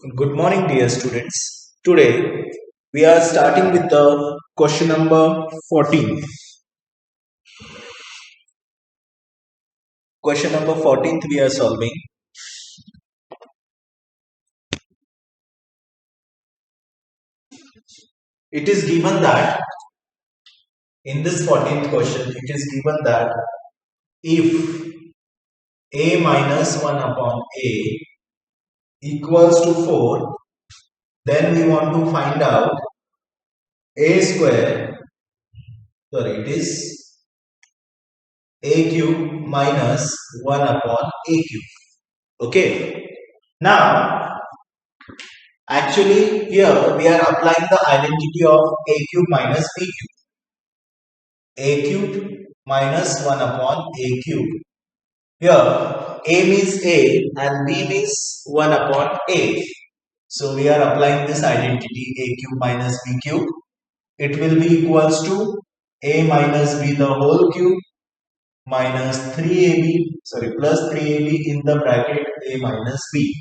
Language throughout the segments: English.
Good morning, dear students. Today we are starting with the question number 14. Question number 14th we are solving. It is given that in this 14th question, it is given that if a minus 1 upon a equals to 4, then we want to find out a square, sorry, it is a cube minus 1 upon a cube. Okay. Now, actually, here we are applying the identity of a cube minus b cube. A cube minus 1 upon a cube. Here, a means a and b means 1 upon a. So, we are applying this identity a cube minus b cube. It will be equals to a minus b the whole cube minus 3ab, sorry, plus 3ab in the bracket a minus b.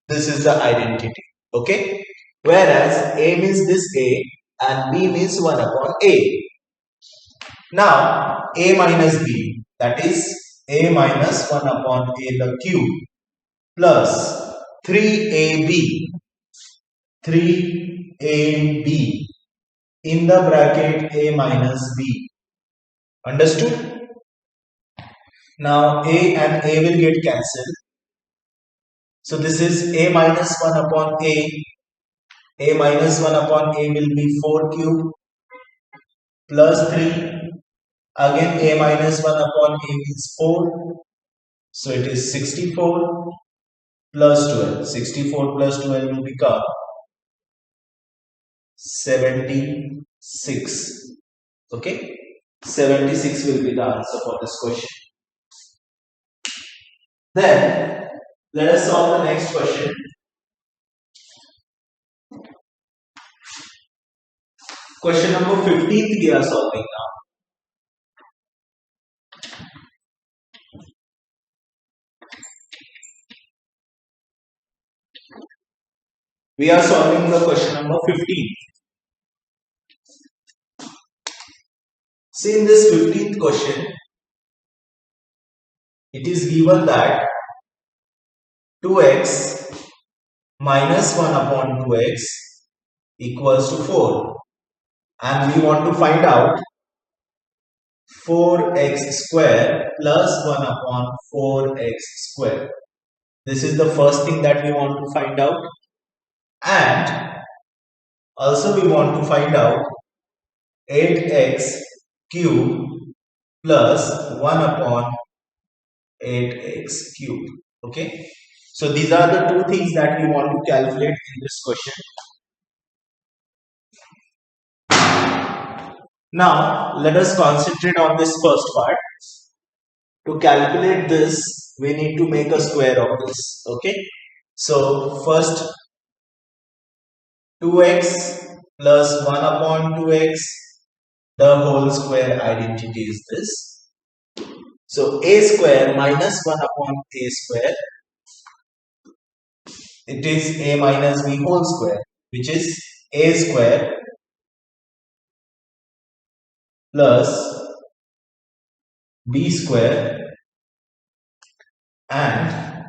This is the identity. Okay. Whereas a means this a and b means 1 upon a. Now a minus b, that is a minus 1 upon a the cube plus 3ab 3ab in the bracket a minus b. Understood? Now a and a will get cancelled. So this is a minus 1 upon a minus 1 upon a will be 4 cube plus 3. Again a minus 1 upon a is 4. So it is 64 plus 12. 64 plus 12 will become 76. Okay. 76 will be the answer for this question. Then let us solve the next question. Question number 15th we are solving now. We are solving the question number 15. See, in this 15th question, it is given that 2x minus 1 upon 2x equals to 4. And we want to find out 4x square plus 1 upon 4x square. This is the first thing that we want to find out. And also we want to find out 8x cube plus 1 upon 8x cube. Okay. So these are the two things that we want to calculate in this question. Now let us concentrate on this first part. To calculate this, we need to make a square of this. Okay. So first 2x plus 1 upon 2x, the whole square identity is this. So a square minus 1 upon a square, it is a minus b whole square, which is a square plus b square and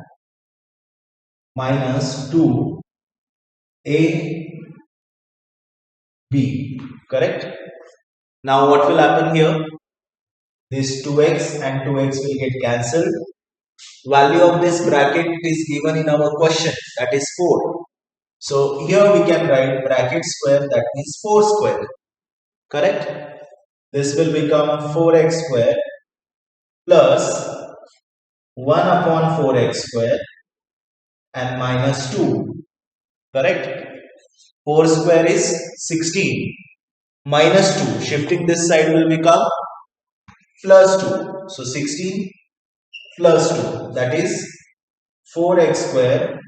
minus 2ab. Correct? Now what will happen here? This 2x and 2x will get cancelled. Value of this bracket is given in our question, that is 4. So here we can write bracket square, that is 4 square. Correct? This will become 4x square plus 1 upon 4x square and minus 2. Correct? 4 square is 16. Minus 2. Shifting this side will become plus 2. So 16 plus 2. That is 4x square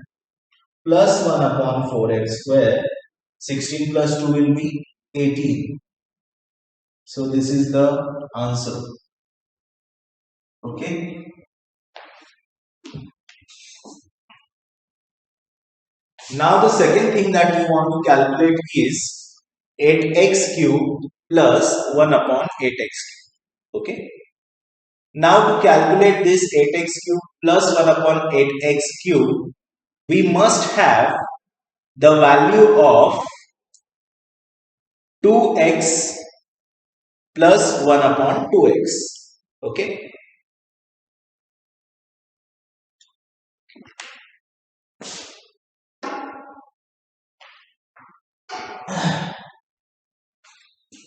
plus 1 upon 4x square. 16 plus 2 will be 18. So this is the answer. Okay. Now the second thing that we want to calculate is 8x cube plus 1 upon 8x cube. Okay. Now to calculate this 8x cube plus 1 upon 8x cube, we must have the value of 2x plus 1 upon 2x. Okay.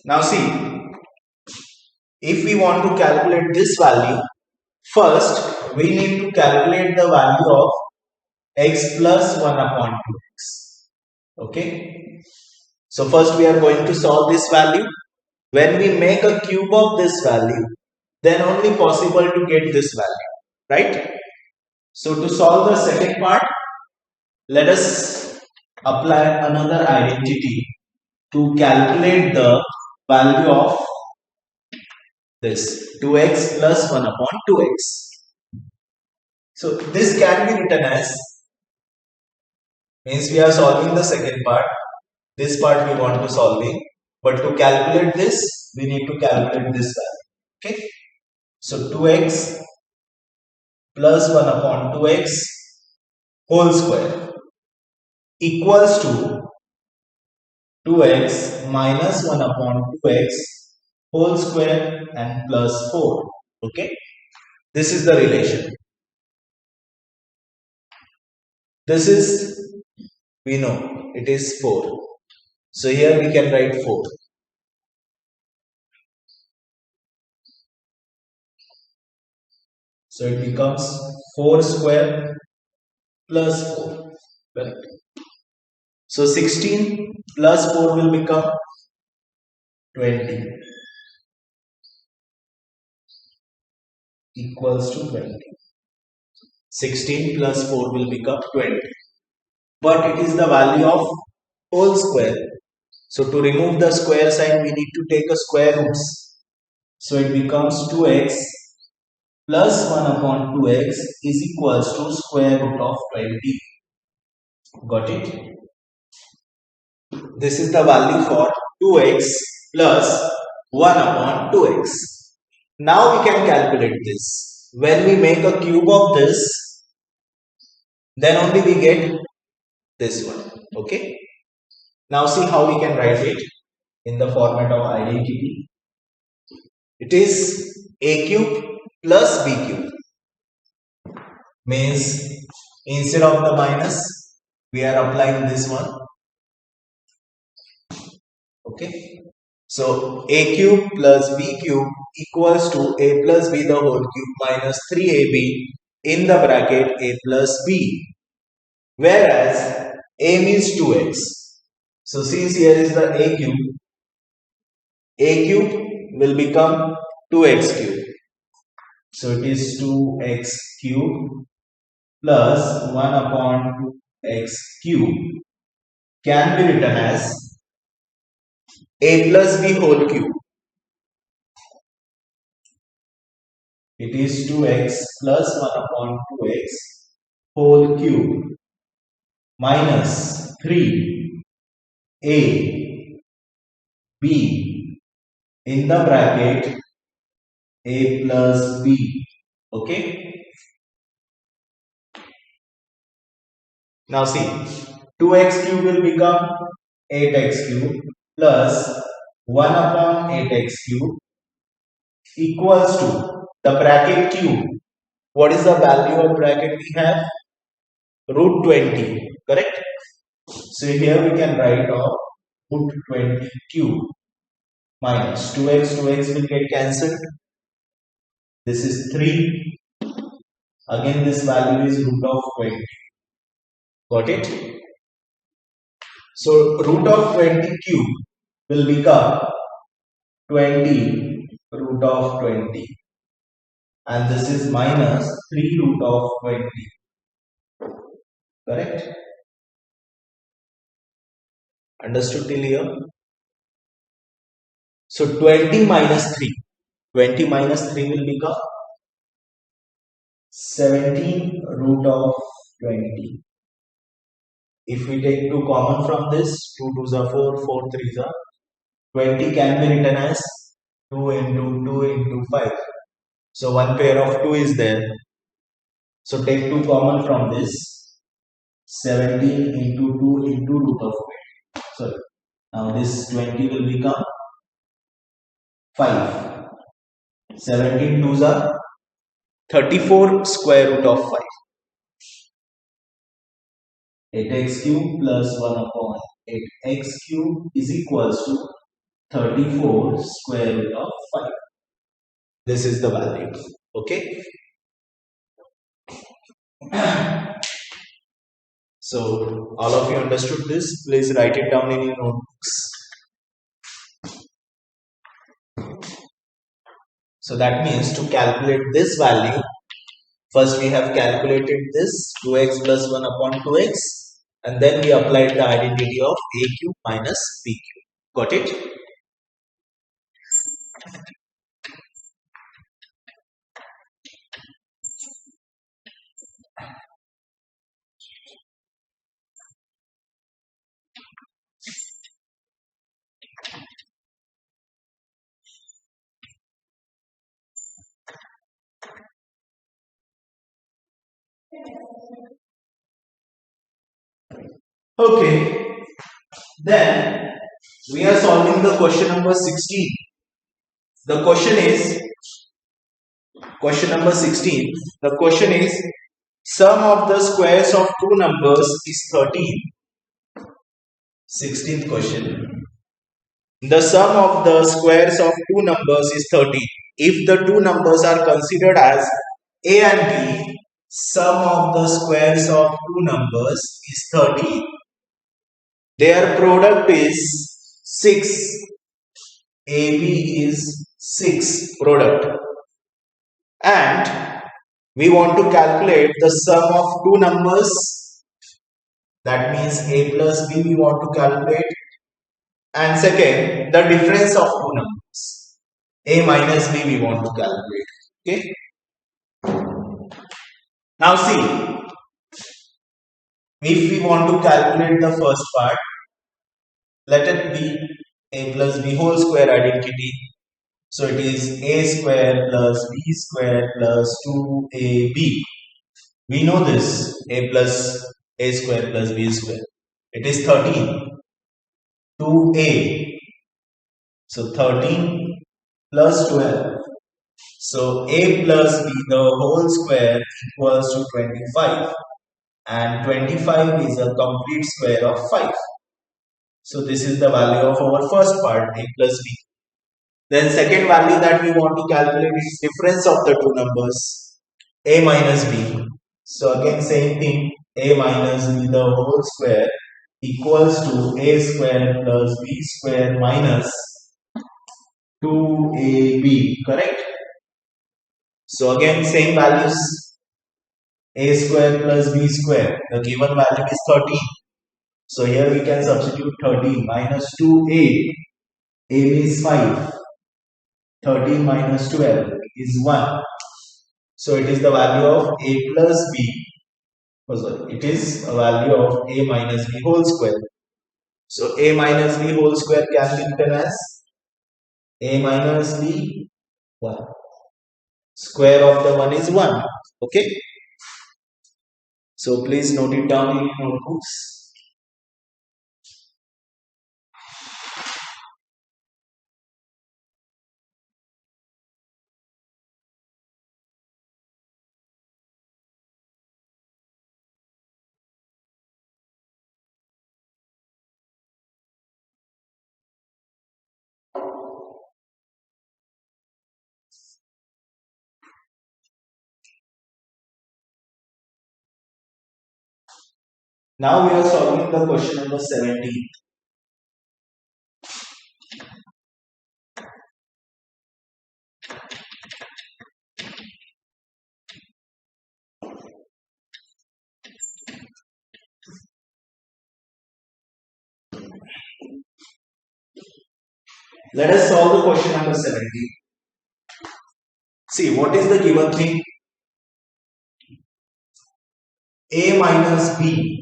Now see, if we want to calculate this value, first we need to calculate the value of x plus 1 upon 2x. Okay. So first we are going to solve this value. When we make a cube of this value, then only possible to get this value, right? So to solve the second part, let us apply another identity to calculate the value of this 2x plus 1 upon 2x. So this can be written as, means we are solving the second part, this part we want to solving, but to calculate this we need to calculate this value. Okay, so 2x plus 1 upon 2x whole square equals to 2x minus 1 upon 2x whole square and plus 4. Okay, this is the relation. This is, we know it is 4. So here we can write 4. So it becomes 4 square plus 4. Correct. So 16 plus 4 will become 20 equals to 20. 16 plus 4 will become 20. But it is the value of whole square. So to remove the square sign, we need to take a square roots. So it becomes 2x plus 1 upon 2x is equals to square root of 20. Got it? This is the value for 2x plus 1 upon 2x. Now we can calculate this. When we make a cube of this, then only we get this one. Okay. Now see how we can write it in the format of identity. It is a cube plus b cube. Means instead of the minus, we are applying this one. Okay. So a cube plus b cube equals to a plus b the whole cube minus 3ab in the bracket a plus b. Whereas a means 2x. So since here is the a cube will become 2x cube. So it is 2x cube plus 1 upon 2x cube can be written as a plus b whole cube. It is 2x plus 1 upon 2x whole cube minus 3a b in the bracket a plus b. Okay. Now see, 2x cube will become 8x cube plus 1 upon 8x cube equals to the bracket cube. What is the value of bracket we have? Root 20. Correct? So here we can write off root 20 cube minus 2x will get cancelled. This is 3. Again this value is root of 20. Got it? So root of 20 cube will become 20 root of 20 and this is minus 3 root of 20. Correct? Understood till here? So 20 minus 3. 20 minus 3 will become 17 root of 20. If we take 2 common from this, 2 2s are 4, 4 3s are 20 can be written as 2 into 2 into 5. So one pair of 2 is there. So take 2 common from this. 17 into 2 into root of 20. Sorry. Now this 20 will become 5. 17 2s are 34 square root of 5. 8x cube plus 1 upon 8x cube is equals to 34 square root of 5. This is the value. Okay. So all of you understood this. Please write it down in your notebooks. So that means to calculate this value, first we have calculated this 2x plus 1 upon 2x, and then we applied the identity of a cube minus b cube. Got it? Okay. Then we are solving the question number 16. The question is question number 16. The question is sum of the squares of two numbers is 13. 16th question. The sum of the squares of two numbers is 13. If the two numbers are considered as a and b, sum of the squares of two numbers is 13. Their product is 6. AB is 6 product. And we want to calculate the sum of two numbers. That means a plus b we want to calculate. And second, the difference of two numbers. A minus b we want to calculate. Okay. Now see, if we want to calculate the first part, let it be a plus b whole square identity. So it is a square plus b square plus 2ab. We know this, a plus a square plus b square. It is 13. 2a. So 13 plus 12. So a plus b the whole square equals to 25. And 25 is a complete square of 5. So this is the value of our first part, a plus b. Then second value that we want to calculate is difference of the two numbers, a minus b. So again same thing, a minus b the whole square equals to a square plus b square minus 2ab, correct? So again same values, a square plus b square, the given value is 13. So here we can substitute 13 minus 2a, a is 5, 13 minus 12 is 1. So it is the value of a plus b, it is a value of a minus b whole square. So a minus b whole square can be written as a minus b 1. Square of the 1 is 1. Okay. So please note it down in your notebooks. Now we are solving the question number 17. Let us solve the question number 17. See, what is the given thing? A minus b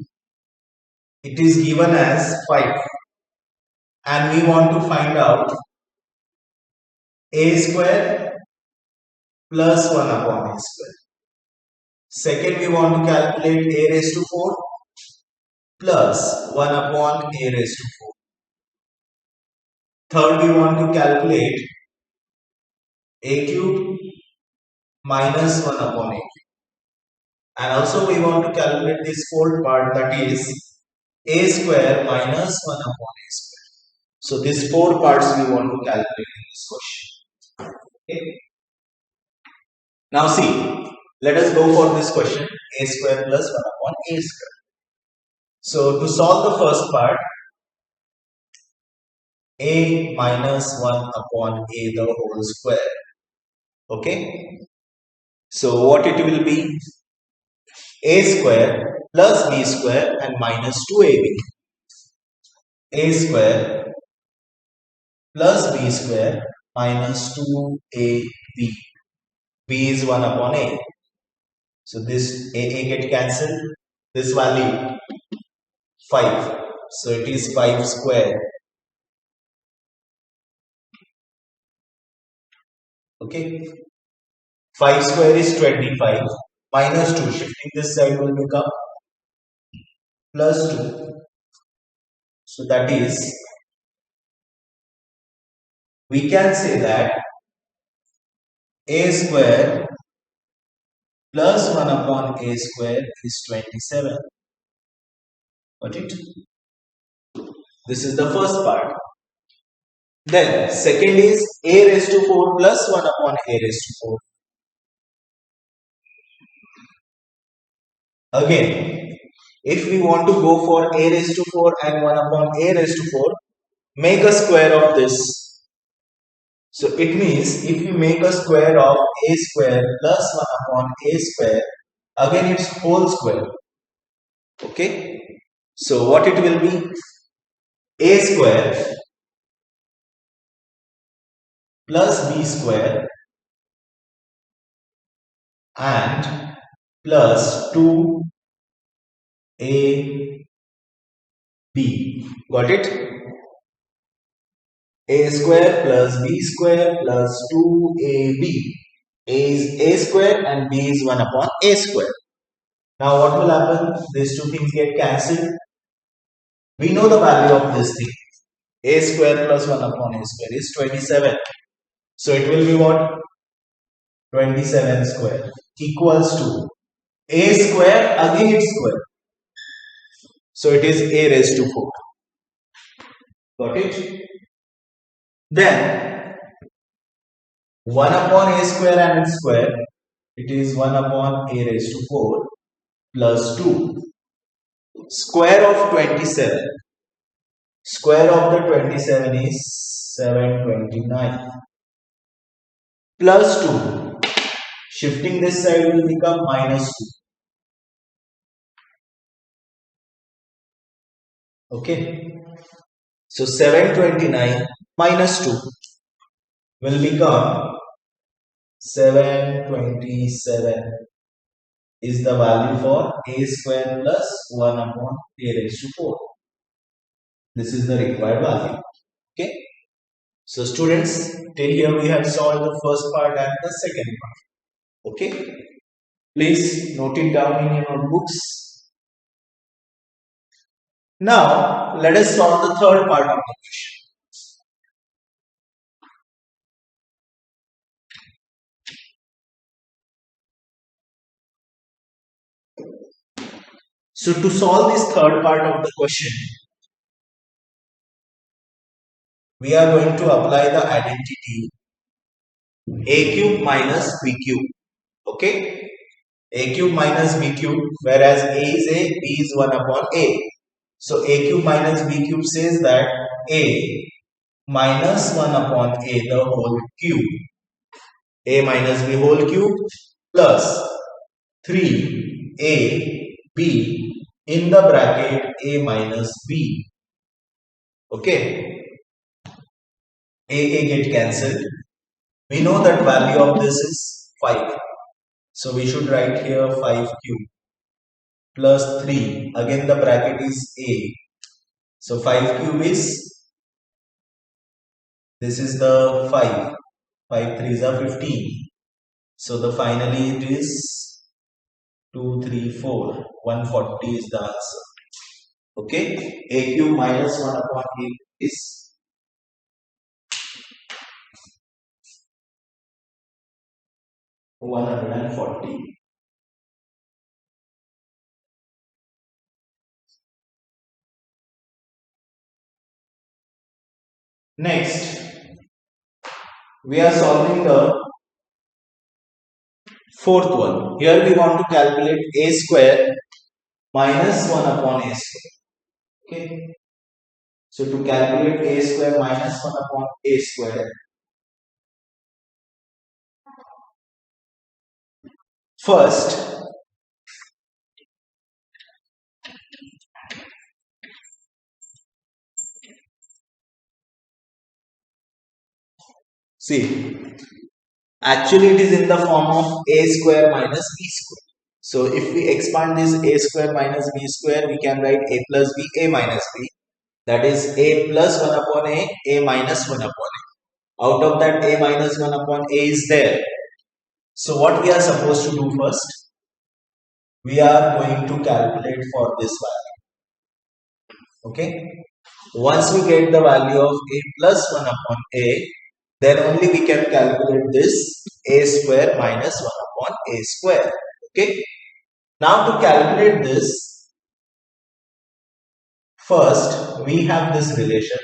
it is given as 5 and we want to find out a square plus 1 upon a square. Second, we want to calculate a raised to 4 plus 1 upon a raised to 4. Third, we want to calculate a cube minus 1 upon a cube. And also we want to calculate this fourth part, that is a square minus 1 upon a square. So these four parts we want to calculate in this question. Okay. Now see, let us go for this question, a square plus 1 upon a square. So to solve the first part, a minus 1 upon a the whole square. Okay. So what it will be? A square plus b square and minus 2ab. A square plus b square minus 2ab. B is 1 upon a. So this a get cancelled. This value 5. So it is 5 square. Okay. 5 square is 25. Minus 2. Shifting this side will become plus 2. So that is, we can say that a square plus 1 upon a square is 27. Got it? This is the first part. Then second is a raised to 4 plus 1 upon a raised to 4. Again, if we want to go for a raised to 4 and 1 upon a raised to 4, make a square of this. So it means if we make a square of a square plus 1 upon a square, again it's whole square. Okay. So what it will be? A square plus b square and plus 2ab. Got it? A square plus b square plus 2ab. A is a square and b is 1 upon a square. Now what will happen? These two things get cancelled. We know the value of this thing. A square plus 1 upon a square is 27. So it will be what? 27 square equals to a square again its square. So it is a raised to 4. Got it? Then 1 upon a square and its square, it is 1 upon a raised to 4 plus 2. Square of 27. Square of the 27 is 729. Plus 2. Shifting this side will become minus 2. Okay. So 729 minus 2 will become 727 is the value for a square plus 1 upon a raised to 4. This is the required value. Okay. So students, till here we have solved the first part and the second part. Okay. Please note it down in your notebooks. Now let us solve the third part of the question. So to solve this third part of the question, we are going to apply the identity a cube minus b cube. Okay, a cube minus b cube, whereas a is a, b is 1 upon a. So a cube minus b cube says that a minus 1 upon a the whole cube, a minus b whole cube plus 3ab in the bracket a minus b. Okay, a get cancelled. We know that value of this is 5. So we should write here 5 cube plus 3. Again the bracket is a So 5 cube is, this is the 5. 5 threes are 15. So the finally it is 2, 3, 4. 140 is the answer. Okay. A cube minus 1 upon a is 140. Next, we are solving the fourth one. Here we want to calculate a square minus 1 upon a square. Okay. So to calculate a square minus 1 upon a square, first see, actually it is in the form of a square minus b square. So if we expand this a square minus b square, we can write a plus b, a minus b. That is a plus 1 upon a minus 1 upon a. Out of that, a minus 1 upon a is there. So what we are supposed to do first? We are going to calculate for this value. Okay. Once we get the value of a plus 1 upon a, then only we can calculate this a square minus 1 upon a square. Okay. Now to calculate this, first we have this relation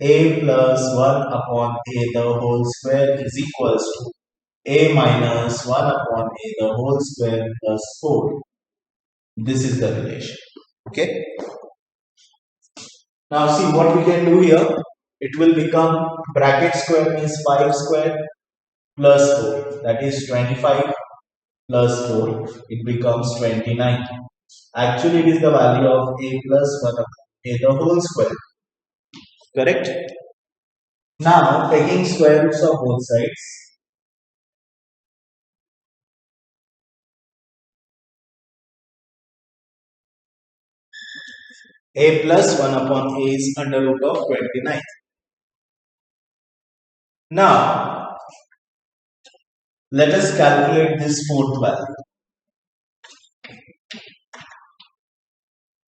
a plus 1 upon a the whole square is equals to a minus 1 upon a the whole square plus 4. This is the relation. Okay. Now see what we can do here. It will become bracket square means 5 square plus 4. That is 25 plus 4. It becomes 29. Actually it is the value of a plus 1 upon a the whole square. Correct? Now taking square roots of both sides. A plus 1 upon a is under root of 29. Now, let us calculate this fourth value.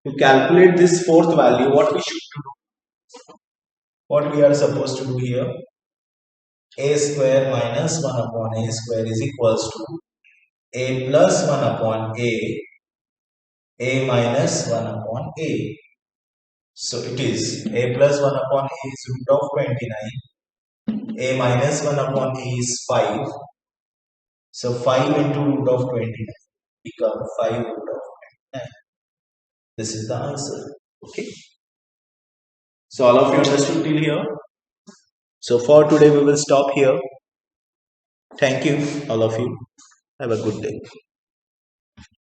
To calculate this fourth value, what we should do? What we are supposed to do here? A square minus 1 upon a square is equals to a plus 1 upon a minus 1 upon a. So it is a plus 1 upon a is root of 29. A minus 1 upon a is 5. So 5 into root of 29 become 5 root of 29. This is the answer. Okay. So all of you understood till here. So for today we will stop here. Thank you all of you. Have a good day.